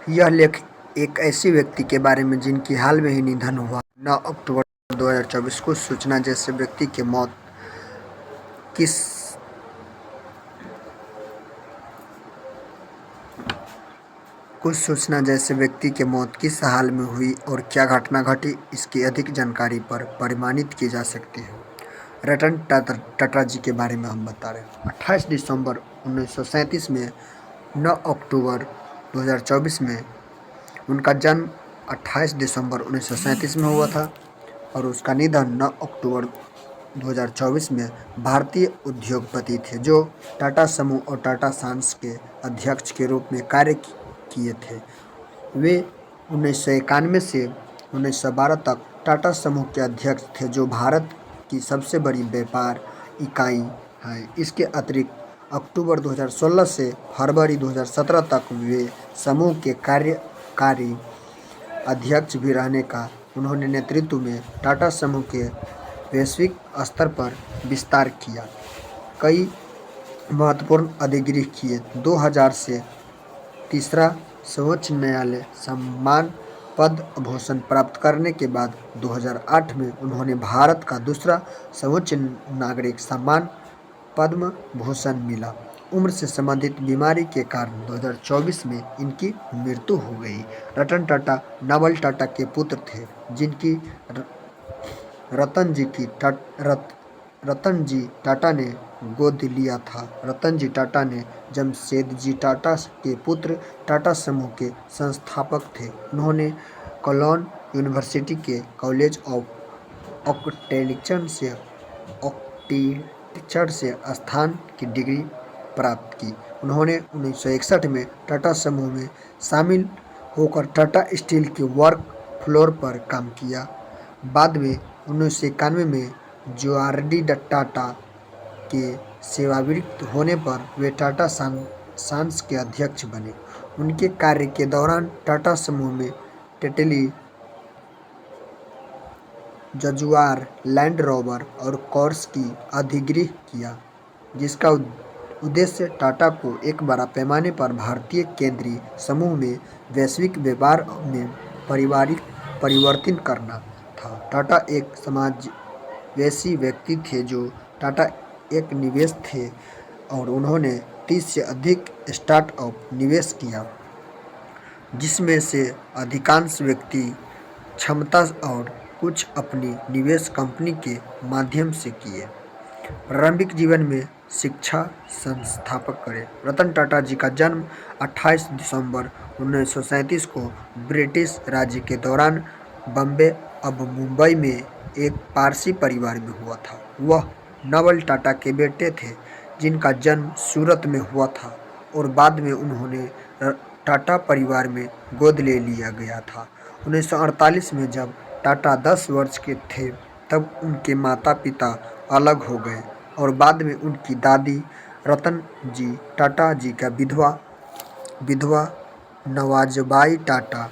यह लेख एक ऐसे व्यक्ति के बारे में जिनकी हाल में ही निधन हुआ। 9 अक्टूबर 2024 को सूचना जैसे व्यक्ति की मौत किस कुछ सूचना जैसे व्यक्ति की मौत किस हाल में हुई और क्या घटना घटी, इसकी अधिक जानकारी पर परिमाणित की जा सकती है। रतन टाटा जी के बारे में हम बता रहे हैं। 28 दिसंबर 1937 में 9 अक्टूबर 2024 में उनका जन्म 28 दिसंबर 1937 में हुआ था और उसका निधन 9 अक्टूबर 2024 में भारतीय उद्योगपति थे जो टाटा समूह और टाटा सन्स के अध्यक्ष के रूप में कार्य किए थे। वे 1991 से 1912 तक टाटा समूह के अध्यक्ष थे जो भारत की सबसे बड़ी व्यापार इकाई है। इसके अतिरिक्त अक्टूबर 2016 से फरवरी 2017 तक वे समूह के कार्यकारी अध्यक्ष भी रहने का उन्होंने नेतृत्व में टाटा समूह के वैश्विक स्तर पर विस्तार किया। कई महत्वपूर्ण अधिग्रहण किए। 2000 से तीसरा सर्वोच्च न्यायालय सम्मान पद्म भूषण प्राप्त करने के बाद 2008 में उन्होंने भारत का दूसरा सर्वोच्च नागरिक सम्मान पद्म भूषण मिला। उम्र से संबंधित बीमारी के कारण 2024 में इनकी मृत्यु हो गई। रतन टाटा नावल टाटा के पुत्र थे जिनकी रतन जी टाटा ने गोद लिया था। रतन जी टाटा ने जमशेद जी टाटा के पुत्र टाटा समूह के संस्थापक थे। उन्होंने कोलोन यूनिवर्सिटी के कॉलेज ऑफ आर्किटेक्चर से स्नातक की डिग्री प्राप्त की। उन्होंने 1961 में टाटा समूह में शामिल होकर टाटा स्टील के वर्क फ्लोर पर काम किया। बाद में 1991 में जॉर्जी टाटा के सेवानिवृत्त होने पर वे टाटा सन्स के अध्यक्ष बने। उनके कार्य के दौरान टाटा समूह में टेस्ला, जगुआर, लैंड रोवर और कोर्स की अधिग्रहण किया, जिसका उद्देश्य टाटा को एक बड़ा पैमाने पर भारतीय केंद्रीय समूह में वैश्विक व्यापार में परिवर्तित करना था। टाटा एक समावेशी व्यक्ति थे जो टाटा एक निवेश थे और उन्होंने 30 से अधिक स्टार्टअप निवेश किया, जिसमें से अधिकांश व्यक्ति क्षमता और कुछ अपनी निवेश कंपनी के माध्यम से किए। प्रारंभिक जीवन में शिक्षा संस्थापक करें। रतन टाटा जी का जन्म 28 दिसंबर 1937 को ब्रिटिश राज्य के दौरान बॉम्बे अब मुंबई में एक पारसी परिवार में हुआ था। वह नावल टाटा के बेटे थे जिनका जन्म सूरत में हुआ था और बाद में उन्होंने टाटा परिवार में गोद ले लिया गया था। 1948 में जब टाटा 10 वर्ष के थे तब उनके माता पिता अलग हो गए और बाद में उनकी दादी रतन जी टाटा जी का विधवा नवाजबाई टाटा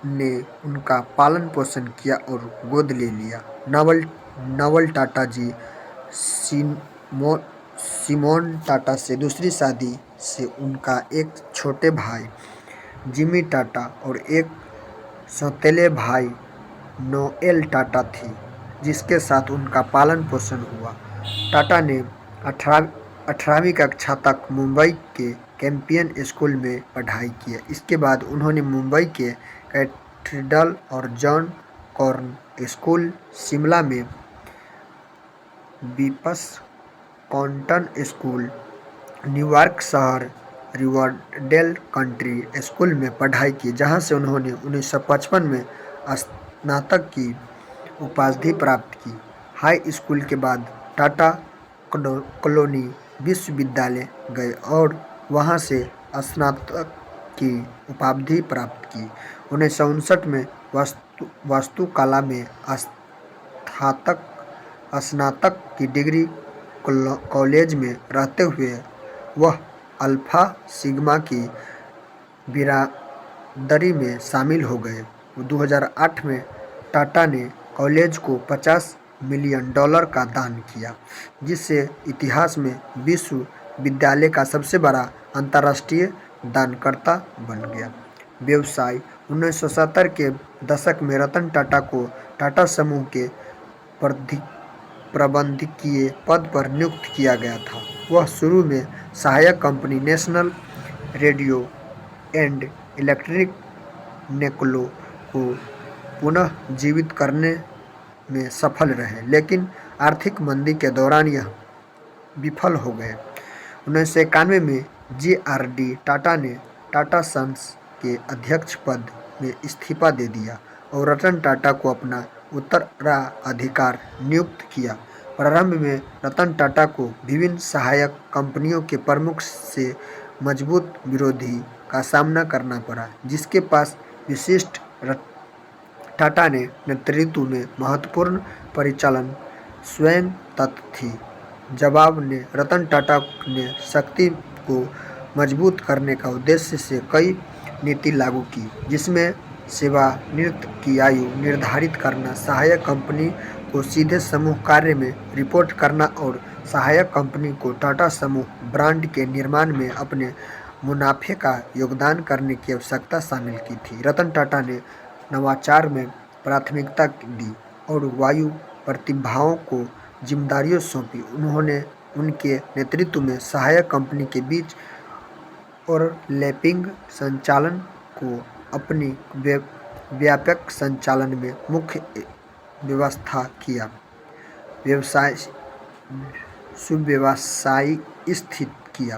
ने उनका पालन पोषण किया और गोद ले लिया। नावल टाटा जी सिमोन टाटा से दूसरी शादी से उनका एक छोटे भाई जिमी टाटा और एक सौतेले भाई नोएल टाटा थी, जिसके साथ उनका पालन पोषण हुआ। टाटा ने 18वीं कक्षा तक मुंबई के कैंपियन स्कूल में पढ़ाई की। इसके बाद उन्होंने मुंबई के कैथेड्रल और जॉन कॉर्न स्कूल, शिमला में बिशप कॉटन स्कूल, न्यूयॉर्क शहर रिवरडेल कंट्री स्कूल में पढ़ाई की, जहां से उन्होंने 1955 में स्नातक की उपाधि प्राप्त की। हाई स्कूल के बाद टाटा कॉलोनी विश्वविद्यालय गए और वहां से स्नातक की उपाधि प्राप्त की। 1959 में वास्तुकला में स्नातक की डिग्री कॉलेज में रहते हुए वह अल्फा सिग्मा की बिरादरी में शामिल हो गए। 2008 में टाटा ने कॉलेज को $50 मिलियन का दान किया, जिससे इतिहास में विश्वविद्यालय का सबसे बड़ा अंतर्राष्ट्रीय दानकर्ता बन गया। व्यवसाय 1970 के दशक में रतन टाटा को टाटा समूह के प्रबंधकीय पद पर नियुक्त किया गया था। वह शुरू में सहायक company national radio and electric नेक्लो को पुनः जीवित करने में सफल रहे, लेकिन आर्थिक मंदी के दौरान यह विफल हो गए। 1991 में जे.आर.डी. टाटा ने टाटा सन्स के अध्यक्ष पद में इस्तीफा दे दिया और रतन टाटा को अपना उत्तराधिकार नियुक्त किया। प्रारंभ में रतन टाटा को विभिन्न सहायक कंपनियों के प्रमुख से मजबूत विरोधी का सामना करना पड़ा, जिसके पास विशिष्ट टाटा ने नेतृत्व में महत्वपूर्ण परिचालन स्वायत्तता थी। जवाब ने रतन टाटा ने शक्ति को मजबूत करने का उद्देश्य से कई नीति लागू की, जिसमें सेवानिवृत्ति की आयु निर्धारित करना, सहायक कंपनी को सीधे समूह कार्य में रिपोर्ट करना और सहायक कंपनी को टाटा समूह ब्रांड के निर्माण में अपने मुनाफे का योगदान करने की आवश्यकता शामिल की थी। रतन टाटा ने नवाचार में प्राथमिकता दी और वायु प्रतिभाओं को जिम्मेदारियां सौंपी। उन्होंने उनके नेतृत्व में सहायक कंपनी के बीच ओवरलैपिंग संचालन को अपनी व्यापक संचालन में मुख्य व्यवस्था किया, सुव्यवसायी स्थित किया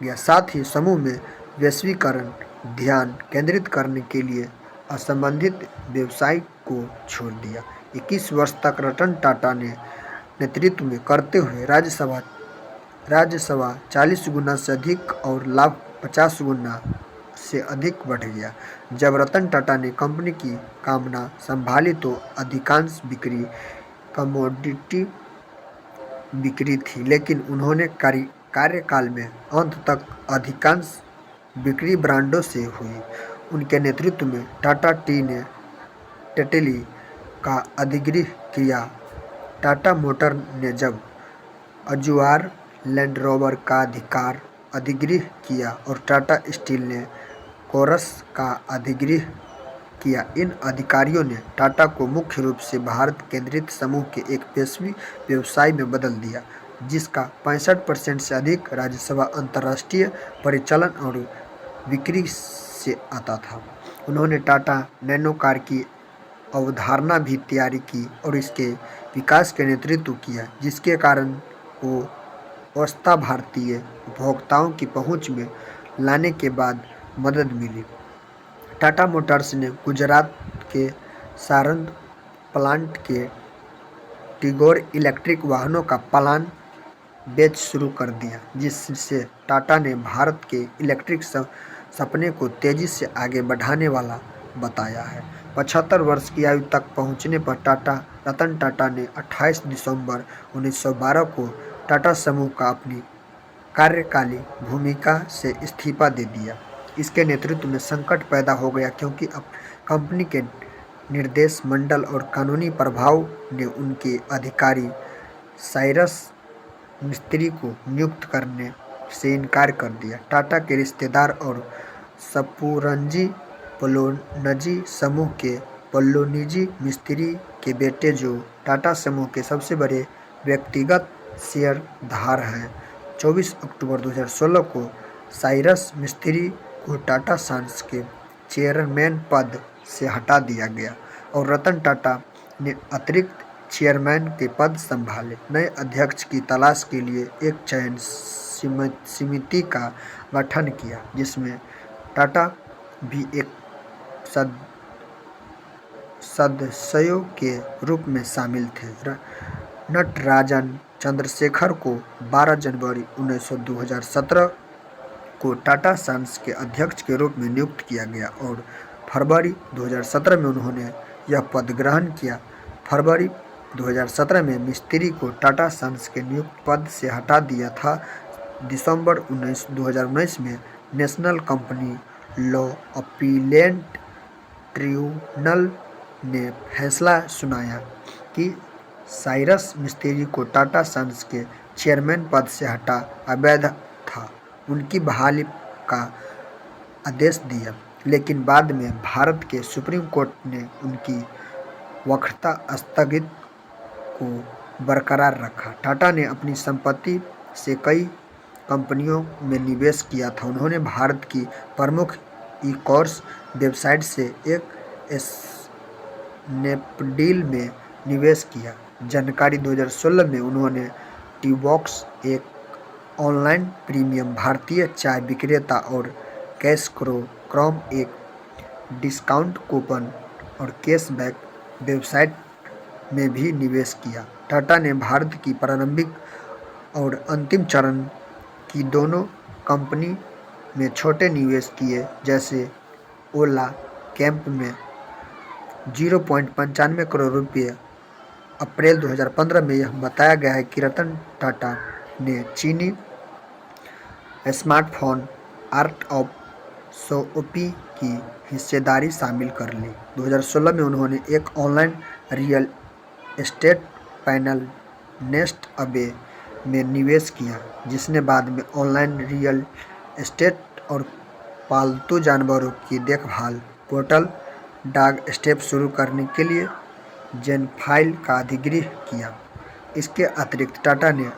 गया। साथ ही समूह में वैश्वीकरण ध्यान केंद्रित करने के लिए असंबंधित व्यवसाय को छोड़ दिया। 21 वर्ष तक रतन टाटा ने नेतृत्व में करते हुए राज्यसभा 40 गुना से अधिक और लाभ 50 गुना से अधिक बढ़ गया। जब रतन टाटा ने कंपनी की कामना संभाली तो अधिकांश बिक्री कमोडिटी बिक्री थी, लेकिन उन्होंने कार्यकाल में अंत तक अधिकांश बिक्री ब्रांडों से हुई। उनके नेतृत्व में टाटा टी ने टेटली का अधिग्रहण किया। टाटा मोटर ने जब अजूर लैंड रोवर का अधिग्रहण किया और टाटा स्टील ने कोरस का अधिग्रहण किया। इन अधिकारियों ने टाटा को मुख्य रूप से भारत केंद्रित समूह के एक वैश्विक व्यवसाय में बदल दिया, जिसका 65% से अधिक राजस्व अंतर्राष्ट्रीय परिचालन और बिक्री से आता था। उन्होंने टाटा नैनो कार की अवधारणा भी तैयार की और इसके विकास के नेतृत्व किया, जिसके कारण वो वस्ता भारतीय उपभोक्ताओं की पहुंच में लाने के बाद मदद मिली। टाटा मोटर्स ने गुजरात के सारंग प्लांट के टिगोर इलेक्ट्रिक वाहनों का प्लांट बेच शुरू कर दिया, जिससे टाटा ने भारत के इलेक्ट्रिक सपने को तेजी से आगे बढ़ाने वाला बताया है। 75 वर्ष की आयु तक पहुंचने पर रतन टाटा ने 28 दिसंबर 1912 को टाटा समूह का अपनी कार्यकाली भूमिका से इस्तीफा दे दिया। इसके नेतृत्व में संकट पैदा हो गया क्योंकि अब कंपनी के निर्देश मंडल और कानूनी प्रभाव ने उनके अधिकारी साइरस मिस्त्री को नियुक्त करने से इनकार कर दिया। टाटा के रिश्तेदार और सपूरंजी पोलोनजी समूह के पोलोनिजी मिस्त्री के बेटे, जो टाटा समूह के सबसे बड़े व्यक्तिगत शेयरधारक हैं, 24 अक्टूबर 2016 को साइरस मिस्त्री को टाटा सन्स के चेयरमैन पद से हटा दिया गया और रतन टाटा ने अतिरिक्त चेयरमैन के पद संभाले। नए अध्यक्ष की तलाश के लिए एक चयन समिति का गठन किया, जिसमें टाटा भी एक सदस्यों के रूप में शामिल थे। नटराजन चंद्रशेखर को 12 जनवरी 2017 को टाटा सन्स के अध्यक्ष के रूप में नियुक्त किया गया और फरवरी 2017 में उन्होंने यह पद ग्रहण किया। फरवरी 2017 में मिस्त्री को टाटा सन्स के नियुक्त पद से हटा दिया था। दिसंबर 2019 में national company law appellate tribunal ने फैसला सुनाया कि साइरस मिस्त्री को टाटा सन्स के चेयरमैन पद से हटा अवैध था, उनकी बहाली का आदेश दिया। लेकिन बाद में भारत के सुप्रीम कोर्ट ने उनकी वक्रता स्थगित को बरकरार रखा। टाटा ने अपनी संपत्ति से कई कंपनियों में निवेश किया था। उन्होंने भारत की प्रमुख ई-कॉमर्स वेबसाइट से एक स्नैपडील में निवेश किया। जानकारी 2016 में उन्होंने टी-बॉक्स, एक ऑनलाइन प्रीमियम भारतीय चाय विक्रेता, और कैशक्रॉम, एक डिस्काउंट कूपन और कैशबैक वेबसाइट में भी निवेश किया। टाटा ने भारत की प्रारंभिक और अंतिम चरण की दोनों कंपनी में छोटे निवेश किए, जैसे ओला कैंप में 0.95 करोड़ रुपये। अप्रैल 2015 में यह बताया गया है कि रतन टाटा ने चीनी स्मार्टफोन आर्ट ऑफ शॉपी की हिस्सेदारी शामिल कर ली। 2016 में उन्होंने एक online real estate panel nest away में निवेश किया, जिसने बाद में ऑनलाइन रियल एस्टेट और पालतू जानवरों की देखभाल पोर्टल डॉग स्टेप शुरू करने के लिए जेनफाइल का अधिग्रहण किया। इसके अतिरिक्त टाटा ने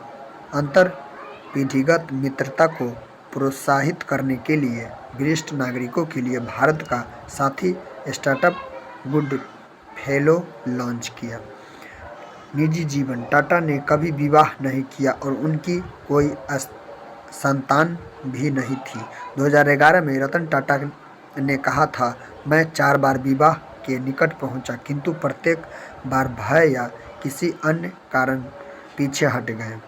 अंतर-पीढ़ीगत मित्रता को प्रोत्साहित करने के लिए वरिष्ठ नागरिकों के लिए भारत का साथी स्टार्टअप गुड फेलो लॉन्च किया। निजी जीवन: टाटा ने कभी विवाह नहीं किया और उनकी कोई संतान भी नहीं थी। 2011 में रतन टाटा ने कहा था, मैं 4 बार विवाह के निकट पहुंचा, किंतु प्रत्येक बार भय या किसी अन्य कारण पीछे हट गए,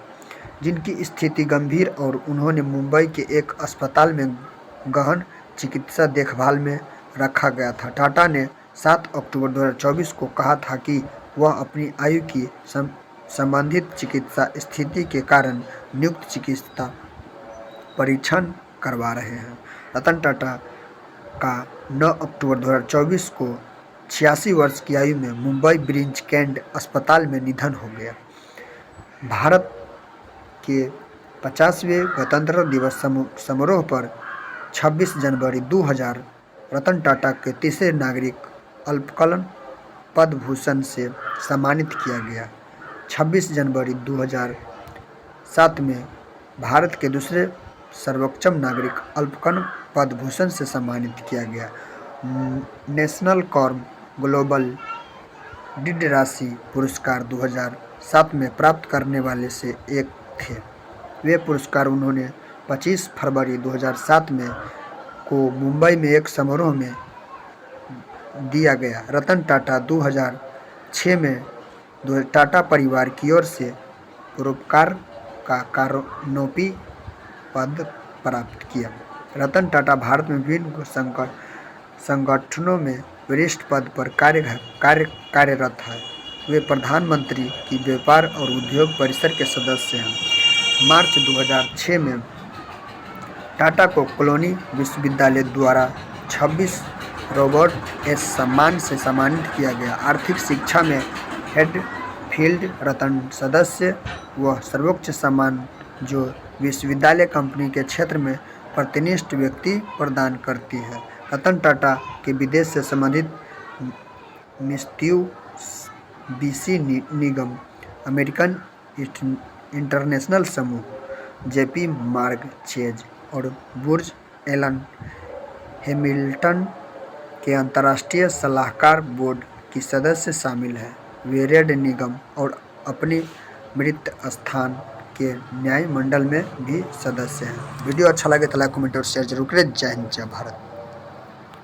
जिनकी स्थिति गंभीर और उन्होंने मुंबई के एक अस्पताल में गहन चिकित्सा देखभाल में रखा गया था। टाटा ने 7 अक्टूबर 2024 को कहा था कि वह अपनी आयु की संबंधित चिकित्सा स्थिति के कारण नियुक्त चिकित्सा परीक्षण करवा रहे हैं। रतन टाटा का 9 अक्टूबर 2024 को 86 वर्ष की आयु में मुंबई ब्रिज कैंट अस्पताल में निधन हो गया। भारत के 50वें गणतंत्र दिवस समारोह पर 26 जनवरी 2000 रतन टाटा के तीसरे नागरिक अल्पकलन पद्म भूषण से सम्मानित किया गया। 26 जनवरी 2007 में भारत के दूसरे सर्वोच्च नागरिक अल्पकलन पद्म भूषण से सम्मानित किया गया। नेशनल कॉर्म ग्लोबल लीडरशिप पुरस्कार 2007 में प्राप्त करने वाले से एक थे। वे पुरस्कार उन्होंने 25 फरवरी 2007 में को मुंबई में एक समारोह में दिया गया। रतन टाटा 2006 में टाटा परिवार की ओर से परोपकार का कारणोपि पद प्राप्त किया। रतन टाटा भारत में विभिन्न संगठनों में वरिष्ठ पद पर कार्यरत है। वे प्रधानमंत्री की व्यापार और उद्योग परिषद के सदस्य हैं। मार्च 2006 में टाटा को कॉलोनी विश्वविद्यालय द्वारा 26 रॉबर्ट एस सम्मान से सम्मानित किया गया। आर्थिक शिक्षा में हेडफील्ड रत्न सदस्य वह सर्वोच्च सम्मान जो विश्वविद्यालय कंपनी के क्षेत्र में प्रतिष्ठित व्यक्ति प्रदान करती है। रतन टाटा के विदेश से संबंधित मित्सुबिशी निगम, अमेरिकन इंटरनेशनल समूह, जेपी मॉर्गन चेज और बुर्ज एलन हैमिल्टन के अंतर्राष्ट्रीय सलाहकार बोर्ड की सदस्य शामिल हैं। वे रेड निगम और अपनी मृत स्थान के न्याय मंडल में भी सदस्य हैं। वीडियो अच्छा लगे तो लाइक, कमेंट और शेयर जरूर करें। जय हिंद, जय भारत।